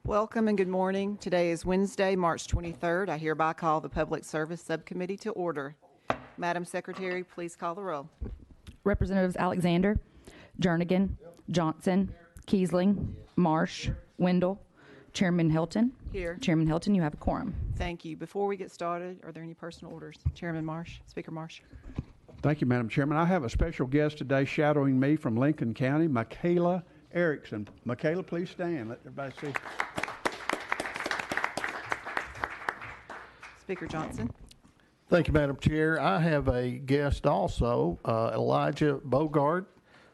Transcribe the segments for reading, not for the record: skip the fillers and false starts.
Welcome and good morning. Today is Wednesday, March 23rd. I hereby call the Public Service Subcommittee to order. Madam Secretary, please call the roll. Representatives Alexander, Jernigan, Johnson, Kiesling, Marsh, Wendell, Chairman Hilton. Here. Chairman Hilton, you have a quorum. Thank you. Before we get started, are there any personal orders? Chairman Marsh, Speaker Marsh. Thank you, Madam Chairman. I have a special guest today shadowing me from Lincoln County, Michaela Erickson. Michaela, please stand. Let everybody see. Speaker Johnson. Thank you, Madam Chair. I have a guest also, Elijah Bogart,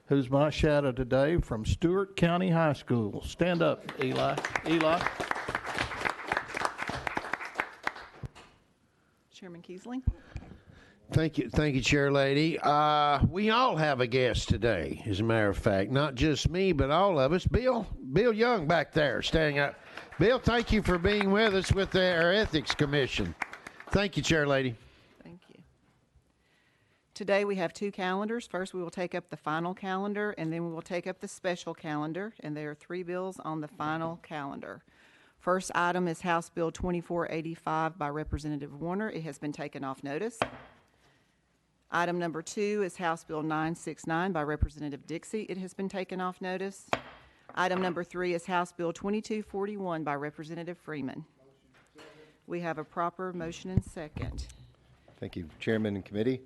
who's my shadow today from Stewart County High School. Stand up, Eli. Chairman Kiesling. Thank you, Chair Lady. We all have a guest today, as a matter of fact. Not just me, but all of us. Bill Young back there, standing up. Bill, thank you for being with us with our Ethics Commission. Thank you, Chair Lady. Thank you. Today we have two calendars. First, we will take up the final calendar, and then we will take up the special calendar, and there are three bills on the final calendar. First item is House Bill 2485 by Representative Warner. It has been taken off notice. Item number 2 is House Bill 969 by Representative Dixie. It has been taken off notice. Item number 3 is House Bill 2241 by Representative Freeman. We have a proper motion and second. Thank you, Chairman and Committee.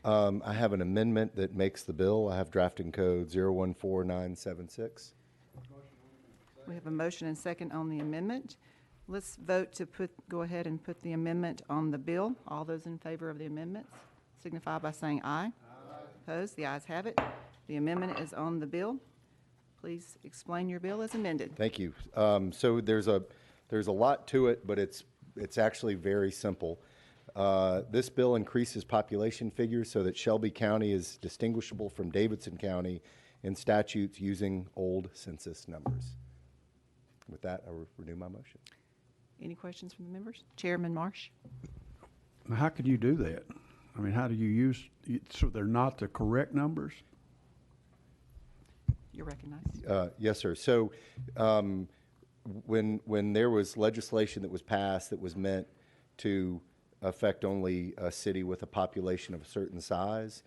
I have an amendment that makes the bill. I have drafting code 014976. We have a motion and second on the amendment. Let's vote to go ahead and put the amendment on the bill. All those in favor of the amendments signify by saying aye. Opposed? The ayes have it. The amendment is on the bill. Please explain your bill as amended. Thank you. So there's a lot to it, but it's actually very simple. This bill increases population figures so that Shelby County is distinguishable from Davidson County in statutes using old census numbers. With that, I will renew my motion. Any questions from the members? Chairman Marsh. Now, how could you do that? I mean, how do you use, so they're not the correct numbers? You're recognized. Yes, sir. So when there was legislation that was passed that was meant to affect only a city with a population of a certain size,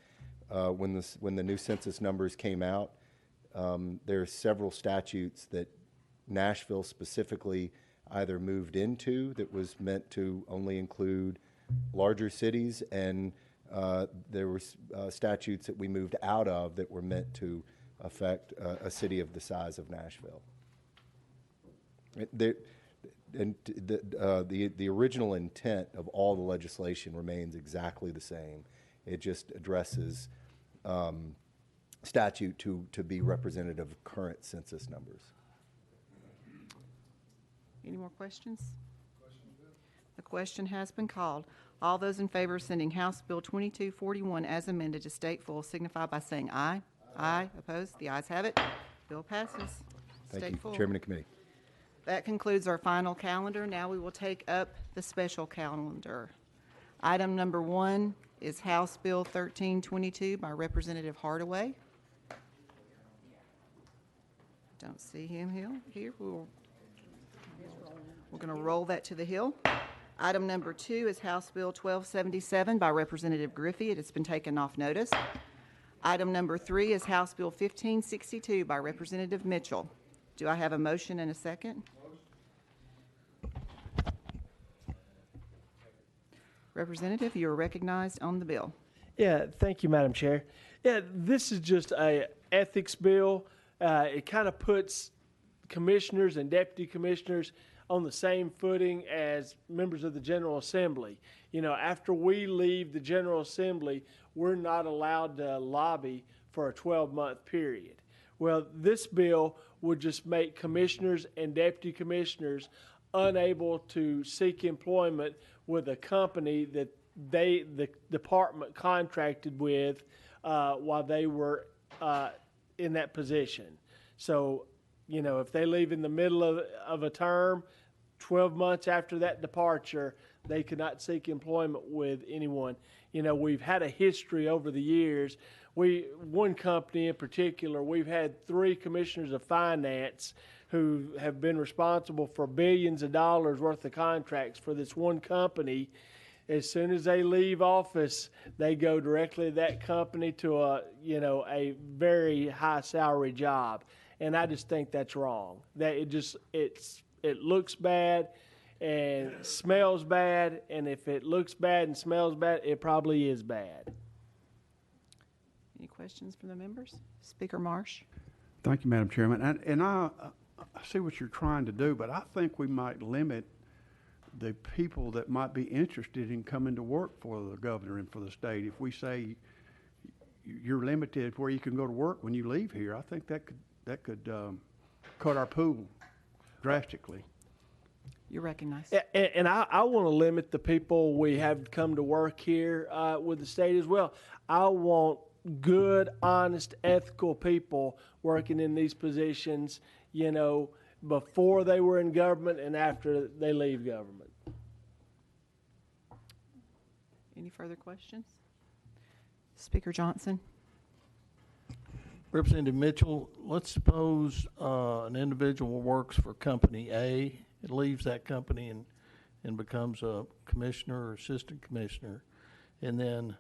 when the new census numbers came out, there are several statutes that Nashville specifically either moved into that was meant to only include larger cities, and there were statutes that we moved out of that were meant to affect a city of the size of Nashville. The original intent of all the legislation remains exactly the same. It just addresses statute to be representative of current census numbers. Any more questions? The question has been called. All those in favor of sending House Bill 2241 as amended to state full signify by saying aye. Aye. Opposed? The ayes have it. Bill passes. Thank you, full. Chairman and Committee. That concludes our final calendar. Now we will take up the special calendar. Item number 1 is House Bill 1322 by Representative Hardaway. Don't see him here. We're going to roll that to the hill. Item number 2 is House Bill 1277 by Representative Griffey. It has been taken off notice. Item number 3 is House Bill 1562 by Representative Mitchell. Do I have a motion and a second? Representative, you are recognized on the bill. Yeah, thank you, Madam Chair. Yeah, this is just a ethics bill. It kind of puts commissioners and deputy commissioners on the same footing as members of the General Assembly. You know, after we leave the General Assembly, we're not allowed to lobby for a 12-month period. Well, this bill would just make commissioners and deputy commissioners unable to seek employment with a company that the department contracted with while they were in that position. So, you know, if they leave in the middle of a term, 12 months after that departure, they could not seek employment with anyone. You know, we've had a history over the years. One company in particular, we've had 3 commissioners of finance who have been responsible for billions of dollars worth of contracts for this one company. As soon as they leave office, they go directly to that company to a very high salary job, and I just think that's wrong. That it looks bad and smells bad, and if it looks bad and smells bad, it probably is bad. Any questions from the members? Speaker Marsh? Thank you, Madam Chairman. And I see what you're trying to do, but I think we might limit the people that might be interested in coming to work for the governor and for the state. If we say you're limited where you can go to work when you leave here, I think that could cut our pool drastically. You're recognized. And I want to limit the people we have come to work here with the state as well. I want good, honest, ethical people working in these positions, before they were in government and after they leave government. Any further questions? Speaker Johnson? Representative Mitchell, let's suppose an individual works for Company A, it leaves that company and becomes a commissioner or assistant commissioner, and then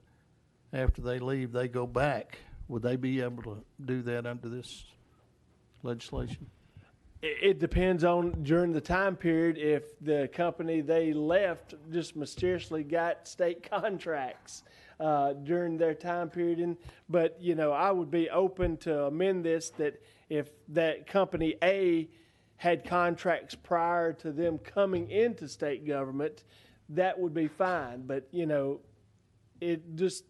after they leave, they go back. Would they be able to do that under this legislation? It depends on during the time period if the company they left just mysteriously got state contracts during their time period. But I would be open to amend this that if that company A had contracts prior to them coming into state government, that would be fine. But it just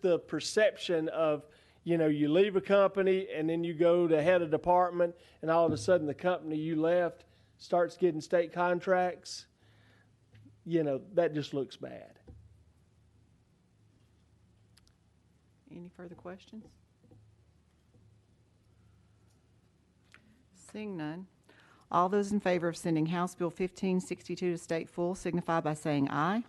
the perception of you leave a company and then you go to head a department and all of a sudden the company you left starts getting state contracts, that just looks bad. Any further questions? Seeing none. All those in favor of sending House Bill 1562 to state full signify by saying aye.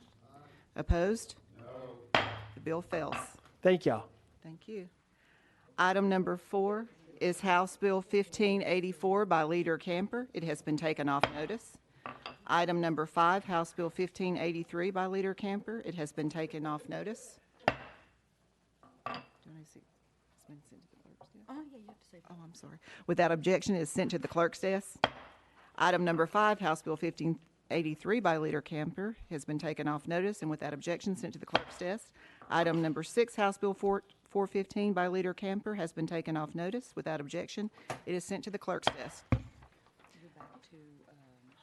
Opposed? No. The bill fails. Thank y'all. Thank you. Item number 4 is House Bill 1584 by Leader Camper. It has been taken off notice. Item number 5, House Bill 1583 by Leader Camper. It has been taken off notice. Do I see? It's been sent to the clerk's desk? Oh, yeah, you have to say that. Oh, I'm sorry. Without objection, it is sent to the clerk's desk. Item number 5, House Bill 1583 by Leader Camper has been taken off notice and without objection sent to the clerk's desk. Item number 6, House Bill 415 by Leader Camper has been taken off notice without objection. It is sent to the clerk's desk. Go back to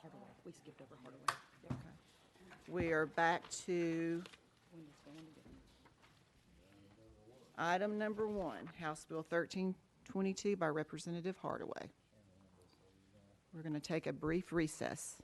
Hardaway. We skipped over Hardaway. We are back to item number 1, House Bill 1322 by Representative Hardaway. We're going to take a brief recess.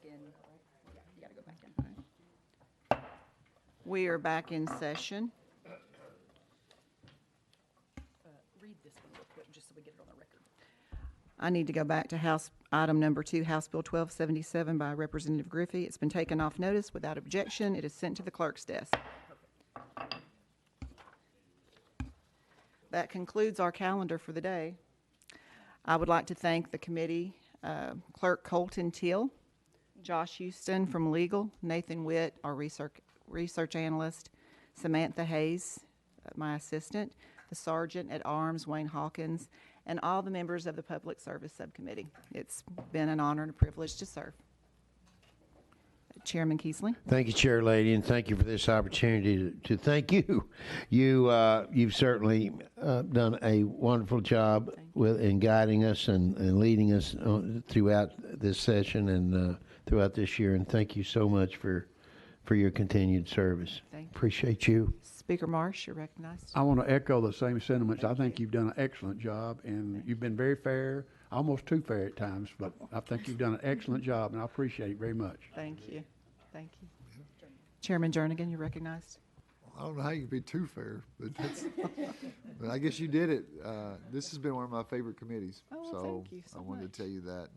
in, yeah, you gotta go back in. We are back in session. Read this one real quick, just so we get it on the record. I need to go back to House Item Number 2, House Bill 1277 by Representative Griffey. It's been taken off notice without objection. It is sent to the clerk's desk. That concludes our calendar for the day. I would like to thank the committee, Clerk Colton Teal, Josh Houston from Legal, Nathan Witt, our research analyst, Samantha Hayes, my assistant, the Sergeant at Arms, Wayne Hawkins, and all the members of the Public Service Subcommittee. It's been an honor and a privilege to serve. Chairman Keesling. Thank you, Chair Lady, and thank you for this opportunity to thank you. You've certainly done a wonderful job in guiding us and leading us throughout this session and throughout this year. And thank you so much for your continued service. Thank you. Appreciate you. Speaker Marsh, you're recognized. I want to echo the same sentiments. I think you've done an excellent job, and you've been very fair, almost too fair at times, but I think you've done an excellent job, and I appreciate it very much. Thank you. Thank you. Chairman Jernigan, you're recognized. I don't know how you can be too fair, but that's, but I guess you did it. This has been one of my favorite committees. Oh, well, so thank you so I wanted much. to tell you that,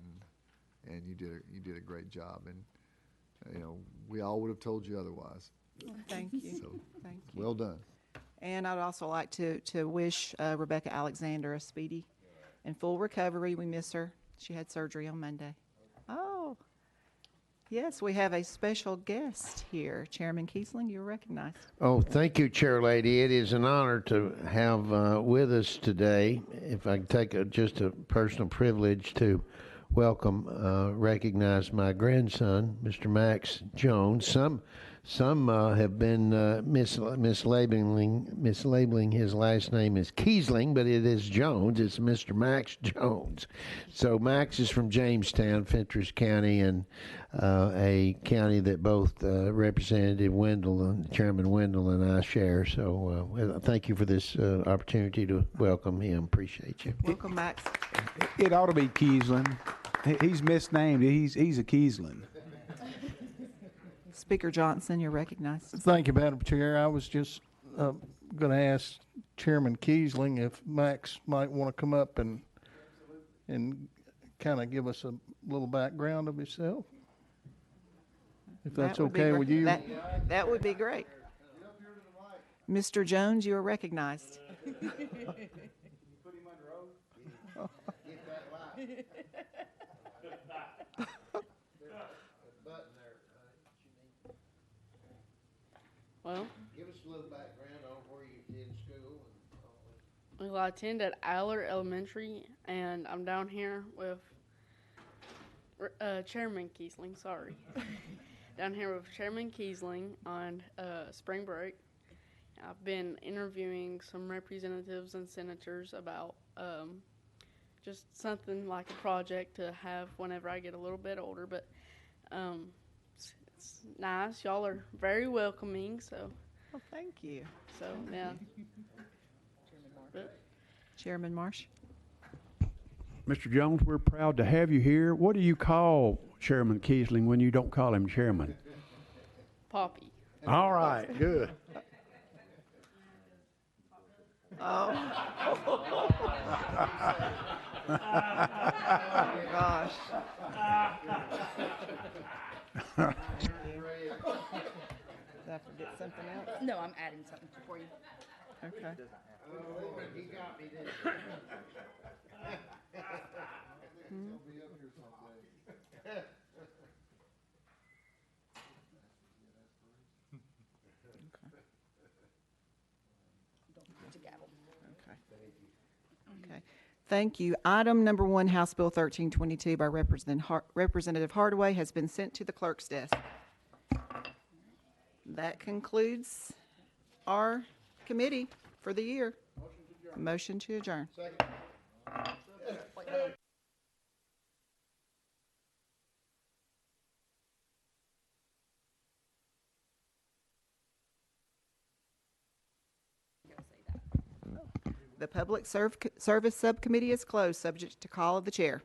and you did a great job, and we all would have told you otherwise. Thank you. So Thank you. well done. And I'd also like to wish Rebecca Alexander a speedy and full recovery. We miss her. She had surgery on Monday. Oh, yes, we have a special guest here. Chairman Keesling, you're recognized. Oh, thank you, Chair Lady. It is an honor to have with us today. If I can take just a personal privilege to welcome, recognize my grandson, Mr. Max Jones. Some have been mislabeling his last name as Keesling, but it is Jones. It's Mr. Max Jones. So Max is from Jamestown, Fentress County, and a county that both Representative Wendell and Chairman Wendell and I share. So thank you for this opportunity to welcome him. Appreciate you. Welcome, Max. It ought to be Keesland. He's misnamed. He's a Keesland. Speaker Johnson, you're recognized. Thank you, Madam Chair. I was just going to ask Chairman Keesling if Max might want to come up and kind of give us a little background of himself, if that's That would be okay great. with you. That would be great. Mr. Jones, you are recognized. Well, Give us a little background on where you did school. well, I attend at Aller Elementary, and I'm down here with Chairman Keesling. Sorry, down here with Chairman Keesling on spring break. I've been interviewing some representatives and senators about just something like a project to have whenever I get a little bit older. But it's nice. Y'all are very welcoming. So Thank you. yeah. Chairman Marsh. Mr. Jones, we're proud to have you here. What do you call Chairman Keesling when you don't call him Chairman? Poppy. All right, good. Gosh. Did I forget something else? No, I'm adding something for you. Okay. He got me this. To gavel. Okay. Thank you. Item number 1, House Bill 1322 by Representative Hardaway has been sent to the clerk's desk. That concludes our committee for the year. Motion to adjourn. The Public Service Subcommittee is closed, subject to call of the chair.